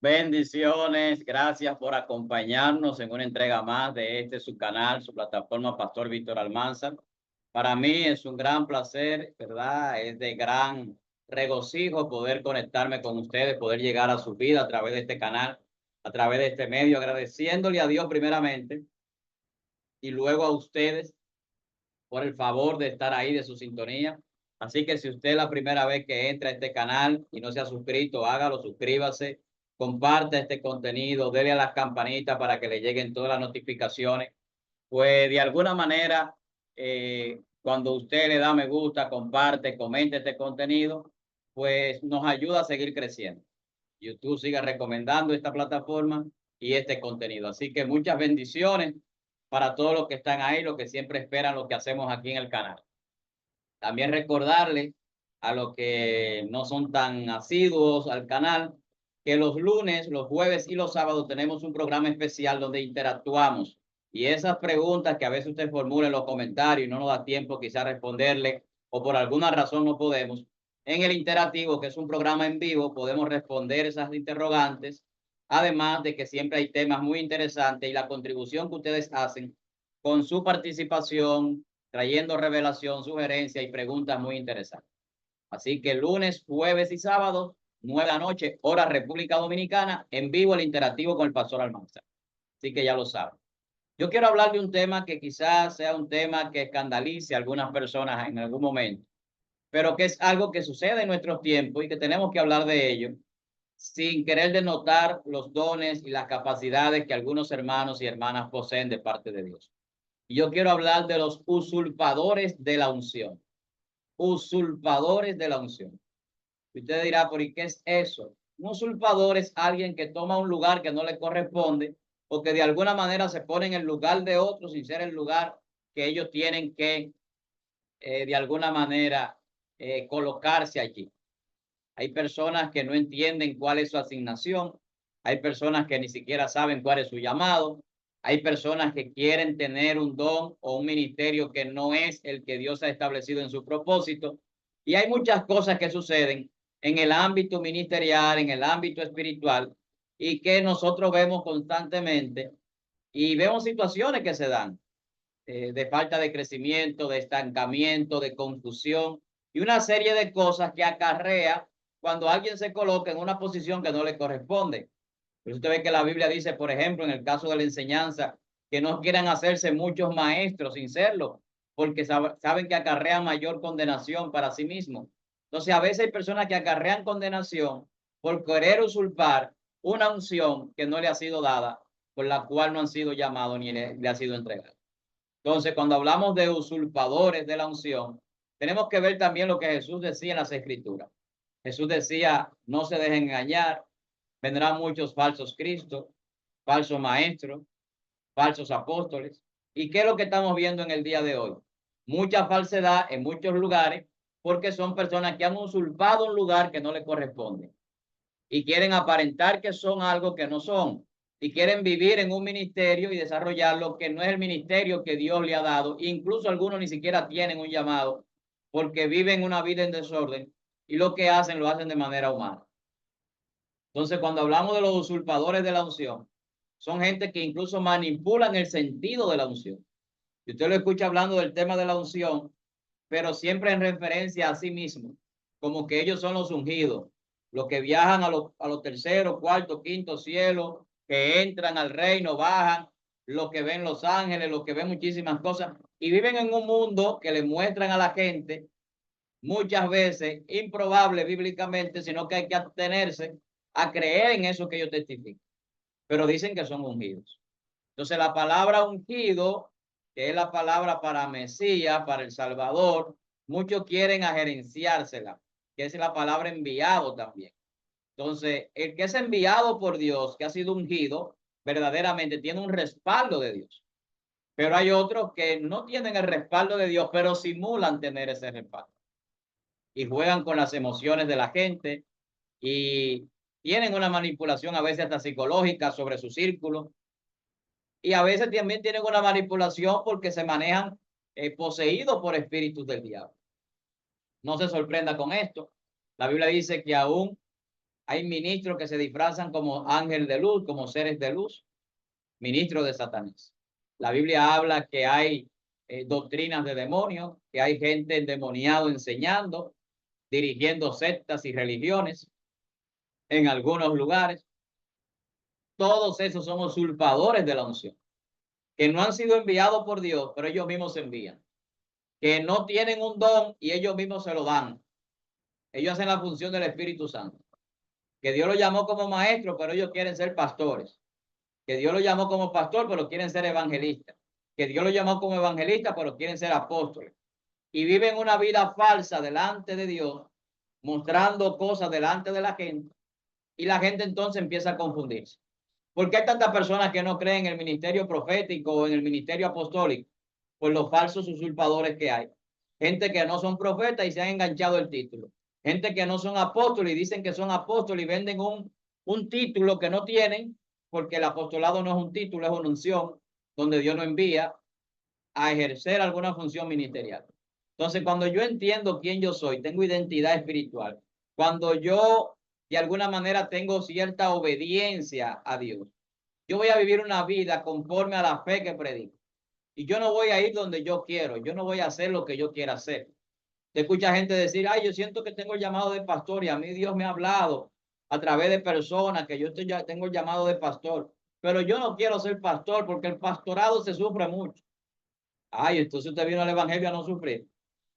Bendiciones, gracias por acompañarnos en una entrega más de su canal, su plataforma Pastor Víctor Almanzar. Para mí es un gran placer, ¿verdad? Es de gran regocijo poder conectarme con ustedes, poder llegar a su vida a través de este canal, a través de este medio, agradeciéndole a Dios primeramente y luego a ustedes por el favor de estar ahí, de su sintonía. Así que si usted es la primera vez que entra a este canal y no se ha suscrito, hágalo, suscríbase, comparte este contenido, dele a las campanitas para que le lleguen todas las notificaciones. Pues de alguna manera, cuando usted le da me gusta, comparte, comente este contenido, pues nos ayuda a seguir creciendo. YouTube siga recomendando esta plataforma y este contenido. Así que muchas bendiciones para todos los que están ahí, los que siempre esperan lo que hacemos aquí en el canal. También recordarles a los que no son tan asiduos al canal que los lunes, los jueves y los sábados tenemos un programa especial donde interactuamos. Y esas preguntas que a veces usted formula en los comentarios y no nos da tiempo quizá responderle o por alguna razón no podemos, en el interactivo, que es un programa en vivo, podemos responder esas interrogantes, además de que siempre hay temas muy interesantes y la contribución que ustedes hacen con su participación, trayendo revelación, sugerencias y preguntas muy interesantes. Así que lunes, jueves y sábado, 9 de la noche, hora República Dominicana, en vivo el interactivo con el pastor Almanzar. Así que ya lo saben. Yo quiero hablar de un tema que quizás sea un tema que escandalice a algunas personas en algún momento, pero que es algo que sucede en nuestros tiempos y que tenemos que hablar de ello sin querer denotar los dones y las capacidades que algunos hermanos y hermanas poseen de parte de Dios. Y yo quiero hablar de los usurpadores de la unción. Usurpadores de la unción. Y usted dirá, ¿por qué es eso? Un usurpador es alguien que toma un lugar que no le corresponde o que de alguna manera se pone en el lugar de otros sin ser el lugar que ellos tienen que, de alguna manera, colocarse allí. Hay personas que no entienden cuál es su asignación. Hay personas que ni siquiera saben cuál es su llamado. Hay personas que quieren tener un don o un ministerio que no es el que Dios ha establecido en su propósito. Y hay muchas cosas que suceden en el ámbito ministerial, en el ámbito espiritual, y que nosotros vemos constantemente y vemos situaciones que se dan de falta de crecimiento, de estancamiento, de confusión y una serie de cosas que acarrea cuando alguien se coloca en una posición que no le corresponde. Pero usted ve que la Biblia dice, por ejemplo, en el caso de la enseñanza, que no quieran hacerse muchos maestros sin serlo, porque saben que acarrean mayor condenación para sí mismos. Entonces, a veces hay personas que acarrean condenación por querer usurpar una unción que no le ha sido dada, por la cual no han sido llamados ni le ha sido entregada. Entonces, cuando hablamos de usurpadores de la unción, tenemos que ver también lo que Jesús decía en las Escrituras. Jesús decía, no se dejen engañar, vendrán muchos falsos cristos, falsos maestros, falsos apóstoles. ¿Y qué es lo que estamos viendo en el día de hoy? Mucha falsedad en muchos lugares porque son personas que han usurpado un lugar que no les corresponde y quieren aparentar que son algo que no son y quieren vivir en un ministerio y desarrollar lo que no es el ministerio que Dios le ha dado. Incluso algunos ni siquiera tienen un llamado porque viven una vida en desorden y lo que hacen lo hacen de manera humana. Entonces, cuando hablamos de los usurpadores de la unción, son gente que incluso manipulan el sentido de la unción. Y usted lo escucha hablando del tema de la unción, pero siempre en referencia a sí mismo, como que ellos son los ungidos, los que viajan a los terceros, cuarto, quinto cielo, que entran al reino, bajan, los que ven los ángeles, los que ven muchísimas cosas, y viven en un mundo que le muestran a la gente muchas veces improbable bíblicamente, sino que hay que atenerse a creer en eso que ellos testifican, pero dicen que son ungidos. Entonces la palabra ungido, que es la palabra para Mesías, para el Salvador, muchos quieren agerenciársela, que es la palabra enviado también. Entonces, el que es enviado por Dios, que ha sido ungido, verdaderamente tiene un respaldo de Dios. Pero hay otros que no tienen el respaldo de Dios, pero simulan tener ese respaldo. Y juegan con las emociones de la gente y tienen una manipulación a veces hasta psicológica sobre su círculo y a veces también tienen una manipulación porque se manejan poseídos por espíritus del diablo. No se sorprenda con esto. La Biblia dice que aún Hay ministros que se disfrazan como ángel de luz, como seres de luz, ministros de Satanás. La Biblia habla que hay doctrinas de demonios, que hay gente endemoniado enseñando, dirigiendo sectas y religiones en algunos lugares. Todos esos son usurpadores de la unción, que no han sido enviados por Dios, pero ellos mismos se envían, que no tienen un don y ellos mismos se lo dan. Ellos hacen la función del Espíritu Santo, que Dios lo llamó como maestro, pero ellos quieren ser pastores, que Dios lo llamó como pastor, pero quieren ser evangelistas, que Dios lo llamó como evangelista, pero quieren ser apóstoles, y viven una vida falsa delante de Dios, mostrando cosas delante de la gente, y la gente entonces empieza a confundirse. ¿Por qué hay tantas personas que no creen en el ministerio profético o en el ministerio apostólico? Por los falsos usurpadores que hay. Gente que no son profetas y se han enganchado el título. Gente que no son apóstoles y dicen que son apóstoles y venden un título que no tienen, porque el apostolado no es un título, es una unción donde Dios nos envía a ejercer alguna función ministerial. Entonces, cuando yo entiendo quién yo soy, tengo identidad espiritual. Cuando yo de alguna manera tengo cierta obediencia a Dios, yo voy a vivir una vida conforme a la fe que predico. Y yo no voy a ir donde yo quiero, yo no voy a hacer lo que yo quiera hacer. Te escucha gente decir, ay, yo siento que tengo el llamado de pastor y a mí Dios me ha hablado a través de personas que yo tengo el llamado de pastor, pero yo no quiero ser pastor porque el pastorado se sufre mucho. Ay, entonces usted vino al evangelio a no sufrir.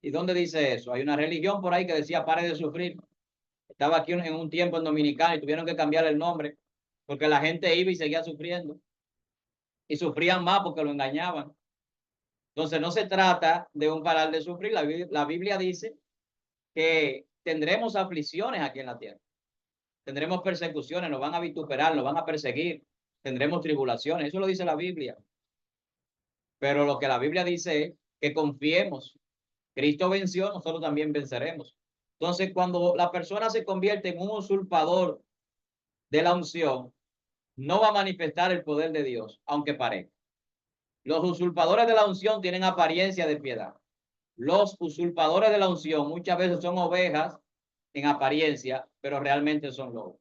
¿Y dónde dice eso? Hay una religión por ahí que decía pare de sufrir. Estaba aquí en un tiempo en Dominicana y tuvieron que cambiar el nombre porque la gente iba y seguía sufriendo. Y sufrían más porque lo engañaban. Entonces no se trata de un parar de sufrir. La Biblia dice que tendremos aflicciones aquí en la tierra. Tendremos persecuciones, nos van a vituperar, nos van a perseguir. Tendremos tribulaciones. Eso lo dice la Biblia. Pero lo que la Biblia dice es que confiemos. Cristo venció, nosotros también venceremos. Entonces, cuando la persona se convierte en un usurpador de la unción, no va a manifestar el poder de Dios, aunque parezca. Los usurpadores de la unción tienen apariencia de piedad. Los usurpadores de la unción muchas veces son ovejas en apariencia, pero realmente son lobos.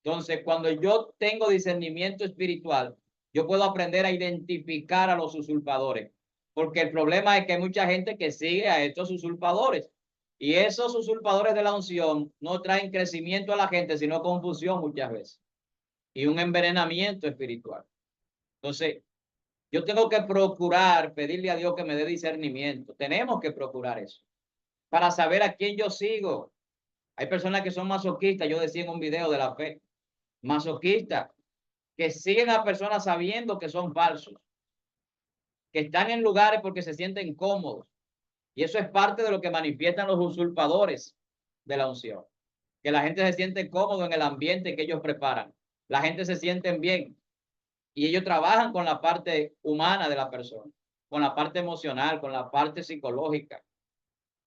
Entonces, cuando yo tengo discernimiento espiritual, yo puedo aprender a identificar a los usurpadores, porque el problema es que hay mucha gente que sigue a estos usurpadores y esos usurpadores de la unción no traen crecimiento a la gente, sino confusión muchas veces y un envenenamiento espiritual. Entonces, yo tengo que procurar pedirle a Dios que me dé discernimiento. Tenemos que procurar eso para saber a quién yo sigo. Hay personas que son masoquistas, yo decía en un video de la fe, masoquistas, que siguen a personas sabiendo que son falsos, que están en lugares porque se sienten cómodos. Y eso es parte de lo que manifiestan los usurpadores de la unción, que la gente se siente cómodo en el ambiente que ellos preparan. La gente se siente bien y ellos trabajan con la parte humana de la persona, con la parte emocional, con la parte psicológica,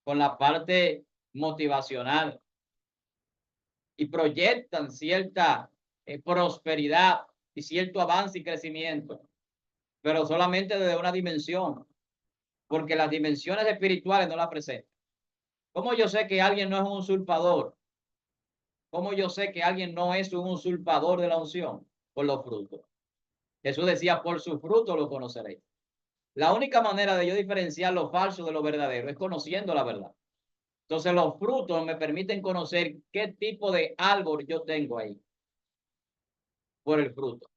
con la parte motivacional y proyectan cierta prosperidad y cierto avance y crecimiento, pero solamente desde una dimensión, porque las dimensiones espirituales no la presentan. ¿Cómo yo sé que alguien no es un usurpador? ¿Cómo yo sé que alguien no es un usurpador de la unción? Por los frutos. Jesús decía, por sus frutos lo conoceréis. La única manera de yo diferenciar lo falso de lo verdadero es conociendo la verdad. Entonces los frutos me permiten conocer qué tipo de árbol yo tengo ahí por el fruto.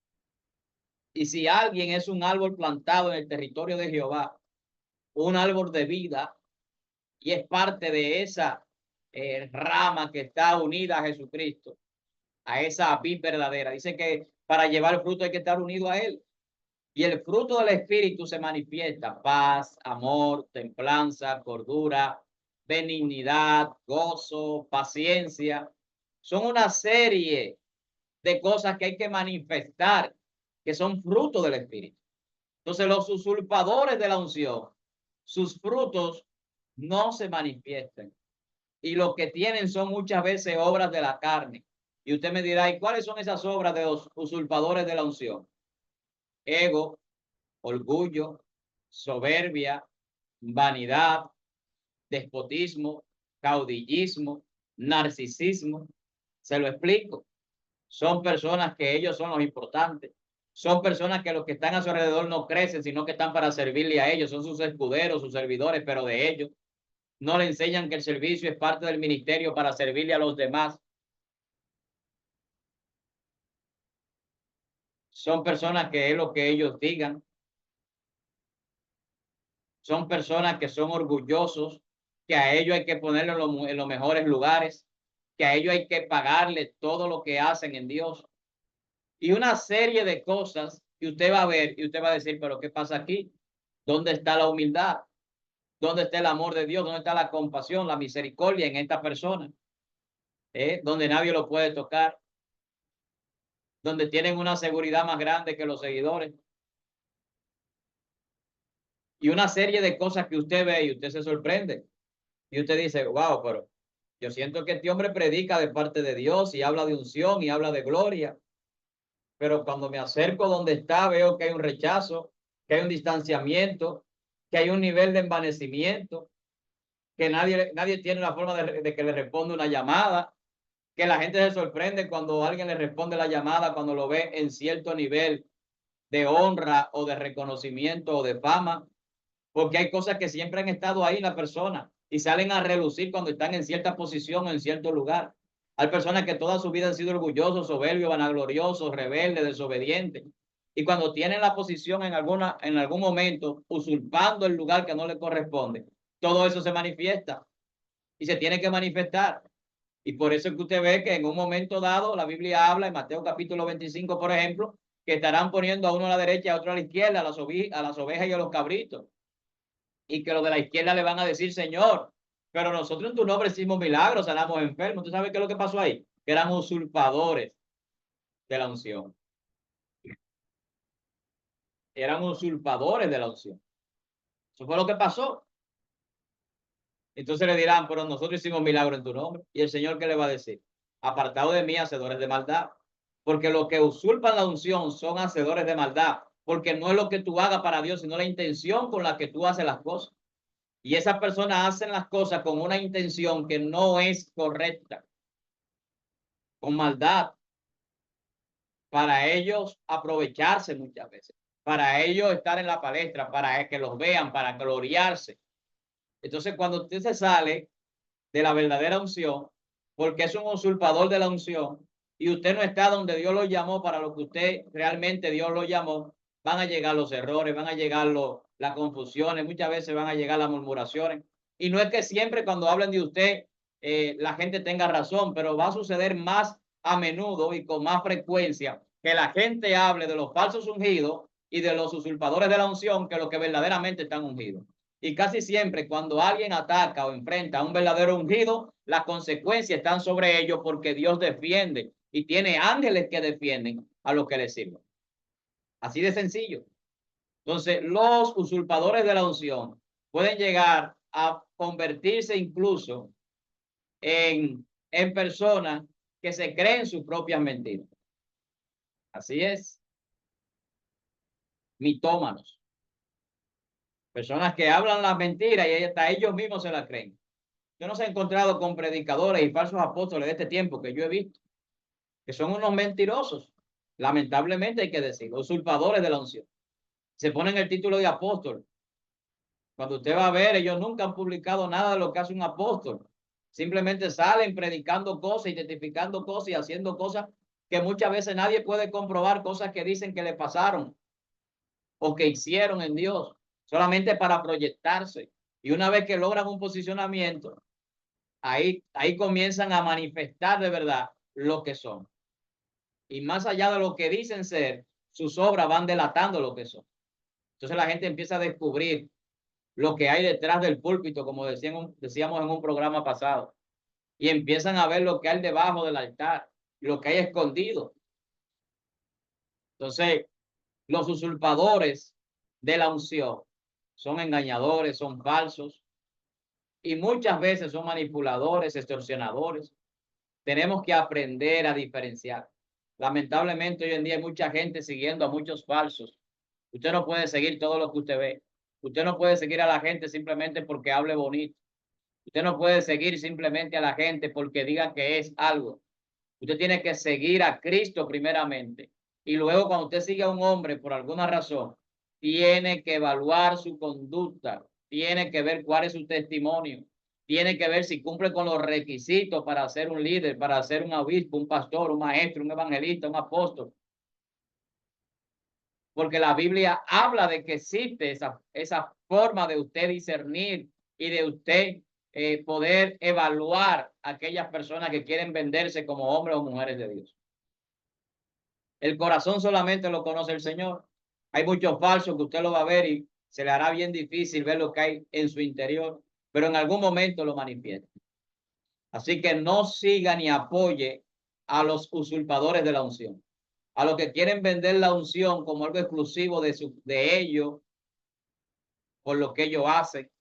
Y si alguien es un árbol plantado en el territorio de Jehová, un árbol de vida, y es parte de esa rama que está unida a Jesucristo, a esa vid verdadera. Dice que para llevar fruto hay que estar unido a Él. Y el fruto del Espíritu se manifiesta: paz, amor, templanza, cordura, benignidad, gozo, paciencia. Son una serie de cosas que hay que manifestar, que son fruto del Espíritu. Entonces, los usurpadores de la unción, sus frutos no se manifiestan. Y lo que tienen son muchas veces obras de la carne. Y usted me dirá, ¿y cuáles son esas obras de los usurpadores de la unción? Ego, orgullo, soberbia, vanidad, despotismo, caudillismo, narcisismo. Se lo explico. Son personas que ellos son los importantes. Son personas que los que están a su alrededor no crecen, sino que están para servirle a ellos. Son sus escuderos, sus servidores, pero de ellos. No le enseñan que el servicio es parte del ministerio para servirle a los demás. Son personas que es lo que ellos digan. Son personas que son orgullosos, que a ellos hay que ponerlo en los mejores lugares, que a ellos hay que pagarle todo lo que hacen en Dios. Y una serie de cosas que usted va a ver y usted va a decir, pero ¿qué pasa aquí? ¿Dónde está la humildad? ¿Dónde está el amor de Dios? ¿Dónde está la compasión, la misericordia en esta persona? Donde nadie lo puede tocar, donde tienen una seguridad más grande que los seguidores. Y una serie de cosas que usted ve y usted se sorprende. Y usted dice, wow, pero yo siento que este hombre predica de parte de Dios y habla de unción y habla de gloria. Pero cuando me acerco donde está, veo que hay un rechazo, que hay un distanciamiento, que hay un nivel de envanecimiento, que nadie tiene la forma de que le responda una llamada, que la gente se sorprende cuando alguien le responde la llamada, cuando lo ve en cierto nivel de honra o de reconocimiento o de fama, porque hay cosas que siempre han estado ahí en la persona y salen a relucir cuando están en cierta posición o en cierto lugar. Hay personas que toda su vida han sido orgullosos, soberbios, vanagloriosos, rebeldes, desobedientes. Y cuando tienen la posición en algún momento, usurpando el lugar que no le corresponde, todo eso se manifiesta y se tiene que manifestar. Y por eso es que usted ve que en un momento dado, la Biblia habla en Mateo capítulo 25, por ejemplo, que estarán poniendo a uno a la derecha y a otro a la izquierda, a las ovejas y a los cabritos. Y que los de la izquierda le van a decir, Señor, pero nosotros en tu nombre hicimos milagros, sanamos enfermos. ¿Tú sabes qué es lo que pasó ahí? Que eran usurpadores de la unción. Eran usurpadores de la unción. Eso fue lo que pasó. Entonces le dirán, pero nosotros hicimos milagros en tu nombre. ¿Y el Señor qué le va a decir? Apartado de mí, hacedores de maldad. Porque los que usurpan la unción son hacedores de maldad. Porque no es lo que tú hagas para Dios, sino la intención con la que tú haces las cosas. Y esas personas hacen las cosas con una intención que no es correcta, con maldad, para ellos aprovecharse muchas veces, para ellos estar en la palestra, para que los vean, para gloriarse. Entonces, cuando usted se sale de la verdadera unción, porque es un usurpador de la unción, y usted no está donde Dios lo llamó para lo que usted realmente Dios lo llamó, van a llegar los errores, van a llegar las confusiones, muchas veces van a llegar las murmuraciones. Y no es que siempre cuando hablen de usted la gente tenga razón, pero va a suceder más a menudo y con más frecuencia que la gente hable de los falsos ungidos y de los usurpadores de la unción que los que verdaderamente están ungidos. Y casi siempre cuando alguien ataca o enfrenta a un verdadero ungido, las consecuencias están sobre ellos porque Dios defiende y tiene ángeles que defienden a los que le sirven. Así de sencillo. Entonces, los usurpadores de la unción pueden llegar a convertirse incluso en personas que se creen sus propias mentiras. Así es. Mitómanos. Personas que hablan las mentiras y hasta ellos mismos se las creen. Yo no se ha encontrado con predicadores y falsos apóstoles de este tiempo que yo he visto, que son unos mentirosos. Lamentablemente hay que decirlo, usurpadores de la unción. Se ponen el título de apóstol. Cuando usted va a ver, ellos nunca han publicado nada de lo que hace un apóstol. Simplemente salen predicando cosas, identificando cosas y haciendo cosas que muchas veces nadie puede comprobar, cosas que dicen que le pasaron o que hicieron en Dios, solamente para proyectarse. Y una vez que logran un posicionamiento, ahí comienzan a manifestar de verdad lo que son. Y más allá de lo que dicen ser, sus obras van delatando lo que son. Entonces la gente empieza a descubrir lo que hay detrás del púlpito, como decíamos en un programa pasado, y empiezan a ver lo que hay debajo del altar, lo que hay escondido. Entonces, los usurpadores de la unción son engañadores, son falsos y muchas veces son manipuladores, extorsionadores. Tenemos que aprender a diferenciar. Lamentablemente hoy en día hay mucha gente siguiendo a muchos falsos. Usted no puede seguir todo lo que usted ve. Usted no puede seguir a la gente simplemente porque hable bonito. Usted no puede seguir simplemente a la gente porque diga que es algo. Usted tiene que seguir a Cristo primeramente. Y luego cuando usted sigue a un hombre por alguna razón, tiene que evaluar su conducta, tiene que ver cuál es su testimonio, tiene que ver si cumple con los requisitos para ser un líder, para ser un obispo, un pastor, un maestro, un evangelista, un apóstol. Porque la Biblia habla de que existe esa forma de usted discernir y de usted poder evaluar a aquellas personas que quieren venderse como hombres o mujeres de Dios. El corazón solamente lo conoce el Señor. Hay muchos falsos que usted lo va a ver y se le hará bien difícil ver lo que hay en su interior, pero en algún momento lo manifiesta. Así que no siga ni apoye a los usurpadores de la unción, a los que quieren vender la unción como algo exclusivo de ellos, por lo que ellos hacen,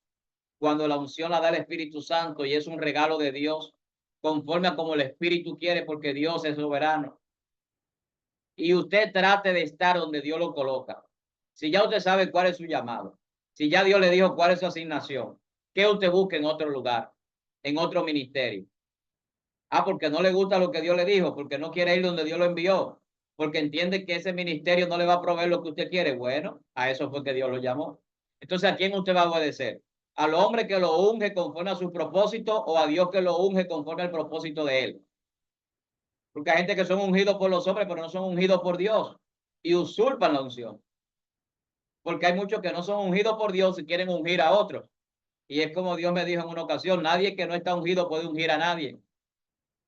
cuando la unción la da el Espíritu Santo y es un regalo de Dios, conforme a como el Espíritu quiere, porque Dios es soberano. Y usted trate de estar donde Dios lo coloca. Si ya usted sabe cuál es su llamado, si ya Dios le dijo cuál es su asignación, ¿qué usted busca en otro lugar, en otro ministerio? Ah, porque no le gusta lo que Dios le dijo, porque no quiere ir donde Dios lo envió, porque entiende que ese ministerio no le va a proveer lo que usted quiere. Bueno, a eso fue que Dios lo llamó. Entonces, ¿a quién usted va a obedecer? ¿Al hombre que lo unge conforme a su propósito o a Dios que lo unge conforme al propósito de él? Porque hay gente que son ungidos por los hombres, pero no son ungidos por Dios y usurpan la unción. Porque hay muchos que no son ungidos por Dios y quieren ungir a otros. Y es como Dios me dijo en una ocasión, nadie que no está ungido puede ungir a nadie.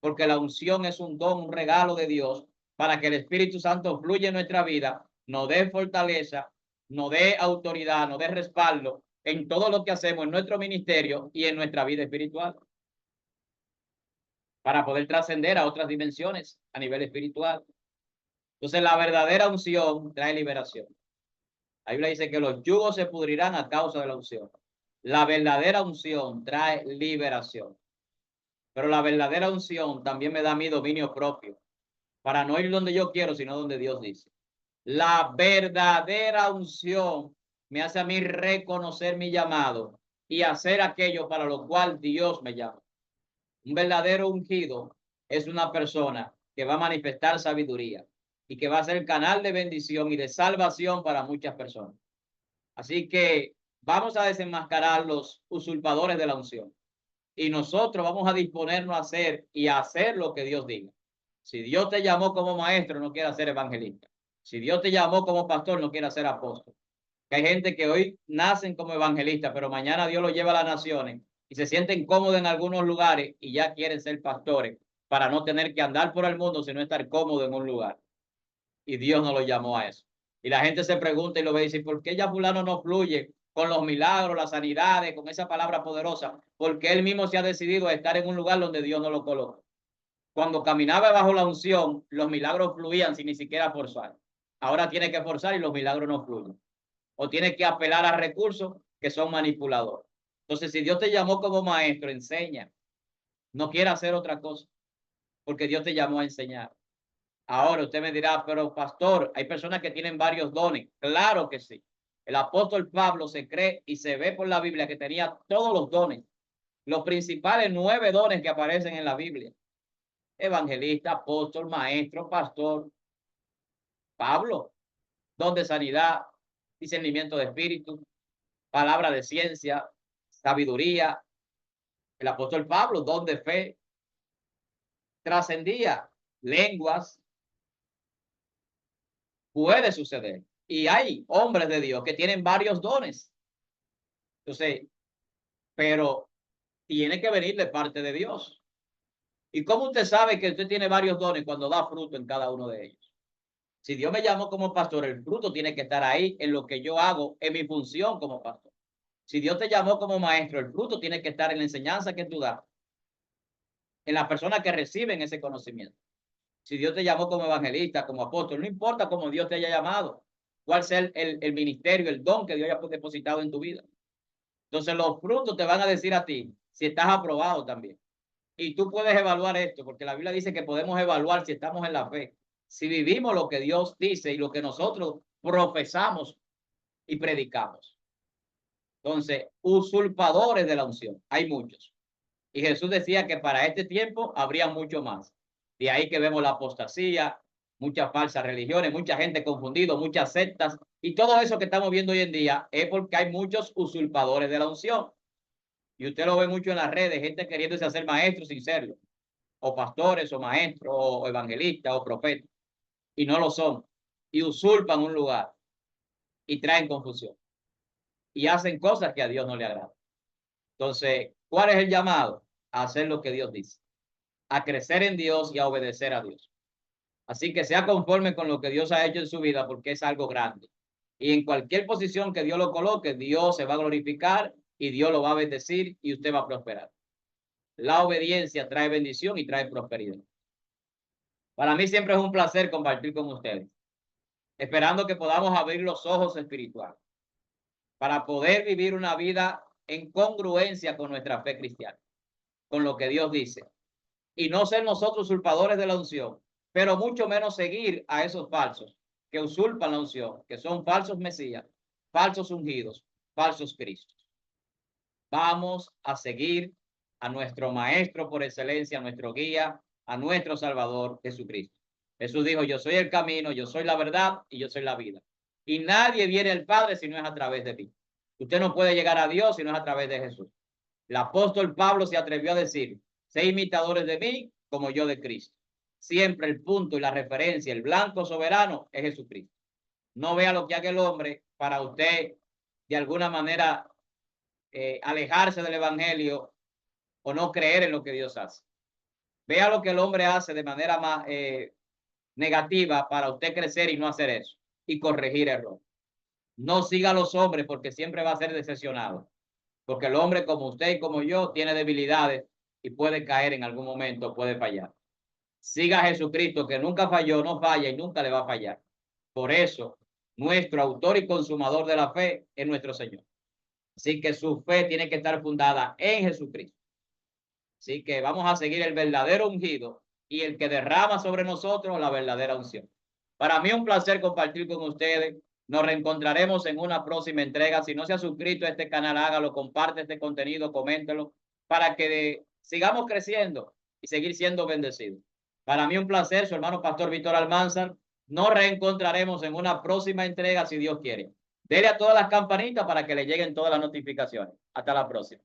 Porque la unción es un don, un regalo de Dios para que el Espíritu Santo fluya en nuestra vida, nos dé fortaleza, nos dé autoridad, nos dé respaldo en todo lo que hacemos en nuestro ministerio y en nuestra vida espiritual, para poder trascender a otras dimensiones a nivel espiritual. Entonces, la verdadera unción trae liberación. La Biblia dice que los yugos se pudrirán a causa de la unción. La verdadera unción trae liberación. Pero la verdadera unción también me da a mí dominio propio, para no ir donde yo quiero, sino donde Dios dice. La verdadera unción me hace a mí reconocer mi llamado y hacer aquello para lo cual Dios me llama. Un verdadero ungido es una persona que va a manifestar sabiduría y que va a ser canal de bendición y de salvación para muchas personas. Así que vamos a desenmascarar los usurpadores de la unción y nosotros vamos a disponernos a hacer y a hacer lo que Dios diga. Si Dios te llamó como maestro, no quiere ser evangelista. Si Dios te llamó como pastor, no quiere ser apóstol. Que hay gente que hoy nacen como evangelistas, pero mañana Dios los lleva a las naciones y se sienten cómodos en algunos lugares y ya quieren ser pastores para no tener que andar por el mundo, sino estar cómodo en un lugar. Y Dios no lo llamó a eso. Y la gente se pregunta y lo ve y dice, ¿por qué ya fulano no fluye con los milagros, las sanidades, con esa palabra poderosa? Porque él mismo se ha decidido a estar en un lugar donde Dios no lo coloca. Cuando caminaba bajo la unción, los milagros fluían sin ni siquiera forzar. Ahora tiene que forzar y los milagros no fluyen. O tiene que apelar a recursos que son manipuladores. Entonces, si Dios te llamó como maestro, enseña. No quiera hacer otra cosa, porque Dios te llamó a enseñar. Ahora usted me dirá, pero pastor, hay personas que tienen varios dones. Claro que sí. El apóstol Pablo se cree y se ve por la Biblia que tenía todos los dones. Los principales 9 dones que aparecen en la Biblia. Evangelista, apóstol, maestro, pastor. Pablo, don de sanidad, discernimiento de espíritu, palabra de ciencia, sabiduría. El apóstol Pablo, don de fe, trascendía lenguas. Puede suceder. Y hay hombres de Dios que tienen varios dones. Entonces, pero tiene que venir de parte de Dios. ¿Y cómo usted sabe que usted tiene varios dones cuando da fruto en cada uno de ellos? Si Dios me llamó como pastor, el fruto tiene que estar ahí en lo que yo hago, en mi función como pastor. Si Dios te llamó como maestro, el fruto tiene que estar en la enseñanza que tú das, en las personas que reciben ese conocimiento. Si Dios te llamó como evangelista, como apóstol, no importa cómo Dios te haya llamado, cuál sea el ministerio, el don que Dios haya depositado en tu vida. Entonces los frutos te van a decir a ti si estás aprobado también. Y tú puedes evaluar esto, porque la Biblia dice que podemos evaluar si estamos en la fe, si vivimos lo que Dios dice y lo que nosotros profesamos y predicamos. Entonces, usurpadores de la unción, hay muchos. Y Jesús decía que para este tiempo habría mucho más. De ahí que vemos la apostasía, muchas falsas religiones, mucha gente confundida, muchas sectas, y todo eso que estamos viendo hoy en día es porque hay muchos usurpadores de la unción. Y usted lo ve mucho en las redes, gente queriéndose hacer maestros sin serlo, o pastores, o maestros, o evangelistas, o profetas, y no lo son, y usurpan un lugar, y traen confusión, y hacen cosas que a Dios no le agradan. Entonces, ¿cuál es el llamado? A hacer lo que Dios dice, a crecer en Dios y a obedecer a Dios. Así que sea conforme con lo que Dios ha hecho en su vida, porque es algo grande. Y en cualquier posición que Dios lo coloque, Dios se va a glorificar y Dios lo va a bendecir y usted va a prosperar. La obediencia trae bendición y trae prosperidad. Para mí siempre es un placer compartir con ustedes, esperando que podamos abrir los ojos espirituales para poder vivir una vida en congruencia con nuestra fe cristiana, con lo que Dios dice, y no ser nosotros usurpadores de la unción, pero mucho menos seguir a esos falsos que usurpan la unción, que son falsos mesías, falsos ungidos, falsos cristos. Vamos a seguir a nuestro maestro por excelencia, a nuestro guía, a nuestro Salvador Jesucristo. Jesús dijo, yo soy el camino, yo soy la verdad y yo soy la vida. Y nadie viene al Padre si no es a través de mí. Usted no puede llegar a Dios si no es a través de Jesús. El apóstol Pablo se atrevió a decir, sé imitadores de mí como yo de Cristo. Siempre el punto y la referencia, el blanco soberano es Jesucristo. No vea lo que haga el hombre para usted de alguna manera alejarse del evangelio o no creer en lo que Dios hace. Vea lo que el hombre hace de manera más negativa para usted crecer y no hacer eso y corregir error. No siga a los hombres porque siempre va a ser decepcionado. Porque el hombre como usted y como yo tiene debilidades y puede caer en algún momento, puede fallar. Siga a Jesucristo que nunca falló, no falla y nunca le va a fallar. Por eso, nuestro autor y consumador de la fe es nuestro Señor. Así que su fe tiene que estar fundada en Jesucristo. Así que vamos a seguir el verdadero ungido y el que derrama sobre nosotros la verdadera unción. Para mí es un placer compartir con ustedes. Nos reencontraremos en una próxima entrega. Si no se ha suscrito a este canal, hágalo, comparte este contenido, coméntelo, para que sigamos creciendo y seguir siendo bendecidos. Para mí un placer, su hermano Pastor Víctor Almanzar. Nos reencontraremos en una próxima entrega, si Dios quiere. Dele a todas las campanitas para que le lleguen todas las notificaciones. Hasta la próxima.